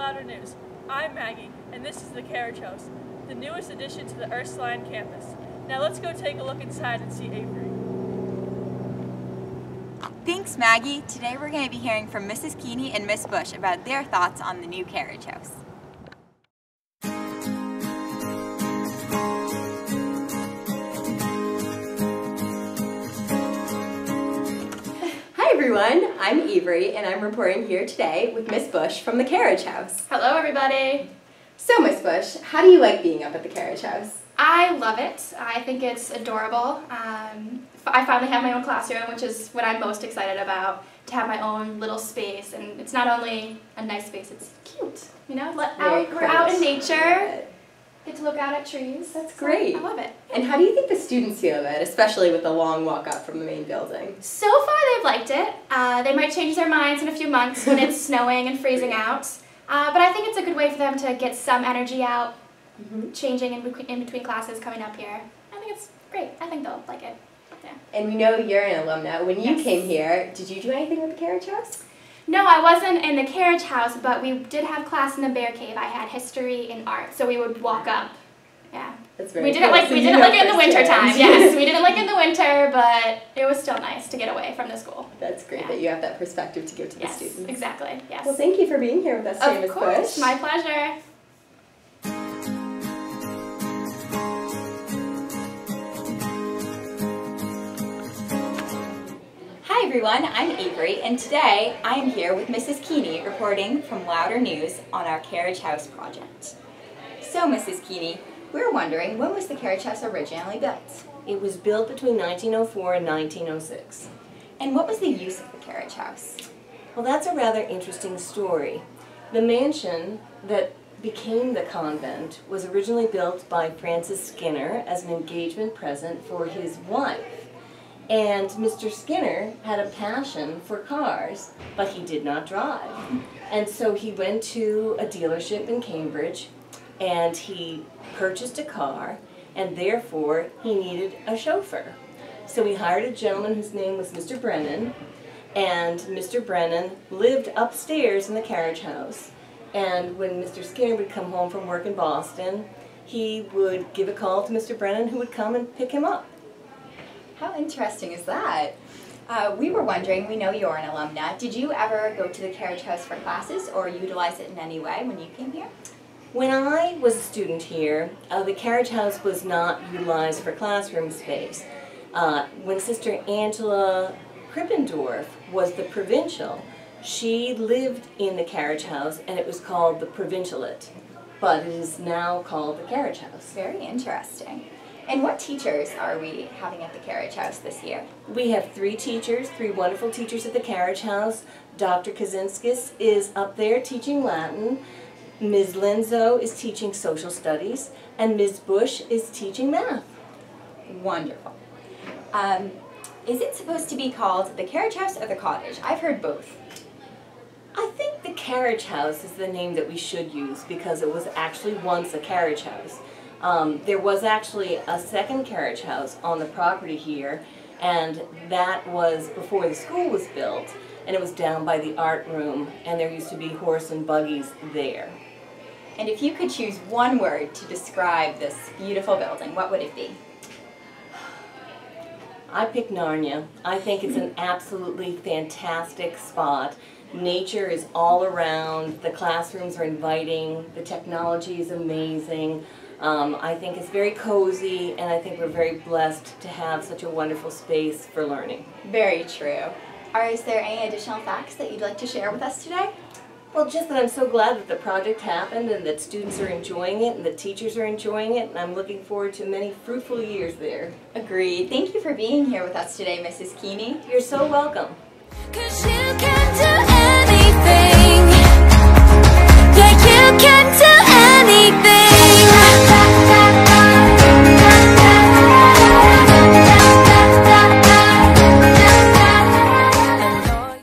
Lowder News. I'm Maggie, and this is the Carriage House, the newest addition to the Ursuline campus. Now let's go take a look inside and see Avery. Thanks, Maggie. Today we're going to be hearing from Mrs. Keeney and Miss Bush about their thoughts on the new Carriage House. Hi everyone, I'm Avery and I'm reporting here today with Miss Bush from the Carriage House. Hello everybody! So Miss Bush, how do you like being up at the Carriage House? I love it. I think it's adorable. I finally have my own classroom, which is what I'm most excited about, to have my own little space. And it's not only a nice space, it's cute. You know, we're out in nature, get to look out at trees. That's great. I love it. And how do you think the students feel about it, especially with the long walk up from the main building? So far they've liked it. They might change their minds in a few months when it's snowing and freezing out. But I think it's a good way for them to get some energy out, changing in between classes, coming up here. I think it's great. I think they'll like it. Yeah. And we know you're an alumna. When you came here, did you do anything with the Carriage House? No, I wasn't in the Carriage House, but we did have class in the Bear Cave. I had history and art, so we would walk up. Yeah. That's very we didn't cool. like it in the winter time. Yes, we didn't like it in the winter, but it was still nice to get away from the school. That's great that you have that perspective to give to the students. Yes, exactly. Yes. Well, thank you for being here with us today, Ms. Bush. Of course, my pleasure. Hi everyone, I'm Avery, and today I am here with Mrs. Keeney reporting from Lowder News on our Carriage House project. So Mrs. Keeney, we're wondering, when was the Carriage House originally built? It was built between 1904 and 1906. And what was the use of the Carriage House? Well, that's a rather interesting story. The mansion that became the convent was originally built by Francis Skinner as an engagement present for his wife. And Mr. Skinner had a passion for cars, but he did not drive. And so he went to a dealership in Cambridge and he purchased a car, and therefore he needed a chauffeur. So he hired a gentleman whose name was Mr. Brennan, and Mr. Brennan lived upstairs in the Carriage House. And when Mr. Skinner would come home from work in Boston, he would give a call to Mr. Brennan, who would come and pick him up. How interesting is that? We were wondering, we know you're an alumna, did you ever go to the Carriage House for classes or utilize it in any way when you came here? When I was a student here, the Carriage House was not utilized for classroom space. When Sister Angela Krippendorf was the provincial, she lived in the Carriage House and it was called the Provincialate, but it is now called the Carriage House. Very interesting. And what teachers are we having at the Carriage House this year? We have three wonderful teachers at the Carriage House. Dr. Kazinskis is up there teaching Latin, Ms. Lenzo is teaching social studies, and Ms. Bush is teaching math. Wonderful. Is it supposed to be called the Carriage House or the Cottage? I've heard both. I think the Carriage House is the name that we should use because it was actually once a carriage house. There was actually a second carriage house on the property here, and that was before the school was built, and it was down by the art room, and there used to be horse and buggies there. And if you could choose one word to describe this beautiful building, what would it be? I pick Narnia. I think it's an absolutely fantastic spot. Nature is all around, the classrooms are inviting, the technology is amazing. I think it's very cozy, and I think we're very blessed to have such a wonderful space for learning. Very true. Is there any additional facts that you'd like to share with us today? Well, just that I'm so glad that the project happened and that students are enjoying it and the teachers are enjoying it, and I'm looking forward to many fruitful years there. Agreed. Thank you for being here with us today, Mrs. Keeney. You're so welcome. 'Cause you can do